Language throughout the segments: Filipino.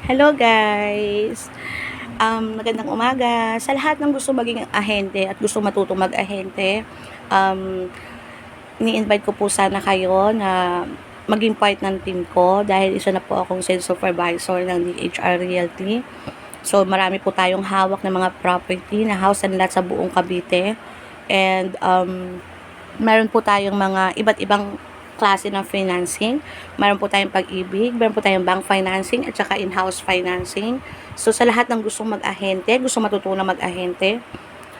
Hello guys! Magandang umaga. Sa lahat ng gusto maging ahente at gusto matutong mag-ahente, um, ini-invite ko po sana kayo na maging part ng team ko dahil isa na po akong sales supervisor ng DHR Realty. So, marami po tayong hawak ng mga property na house and lot sa buong Cavite. And meron po tayong mga iba't ibang klase ng financing. Meron po tayong pag-ibig, meron po tayong bank financing at saka in-house financing. So sa lahat ng gustong mag-ahente, gustong matutunan mag-ahente,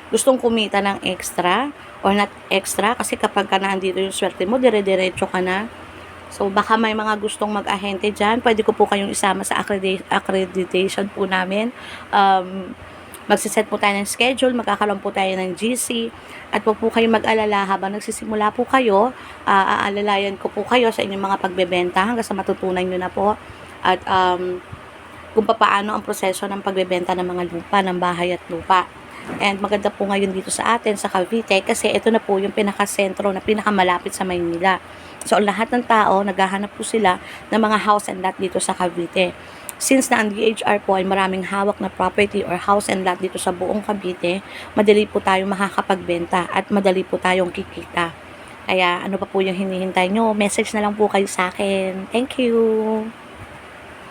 gustong kumita ng extra or not extra kasi kapag ka nandito yung swerte mo, dire-diretso ka na. So baka may mga gustong mag-ahente dyan, pwede ko po kayong isama sa accreditation po namin. Magsiset po tayo ng schedule, magkakaroon po tayo ng GC, at huwag po kayong mag-alala habang nagsisimula po kayo, aalalayan ko po kayo sa inyong mga pagbebenta hanggang sa matutunan nyo na po, at kung paano ang proseso ng pagbebenta ng mga lupa, ng bahay at lupa. And maganda po ngayon dito sa atin, sa Cavite, kasi ito na po yung pinakasentro na pinakamalapit sa Maynila. So, lahat ng tao, naghahanap po sila ng mga house and lot dito sa Cavite. Since na ang DHR po ay maraming hawak na property or house and lot dito sa buong Cavite, madali po tayong makakapagbenta at madali po tayong kikita. Kaya ano pa po yung hinihintay nyo? Message na lang po kayo sa akin. Thank you!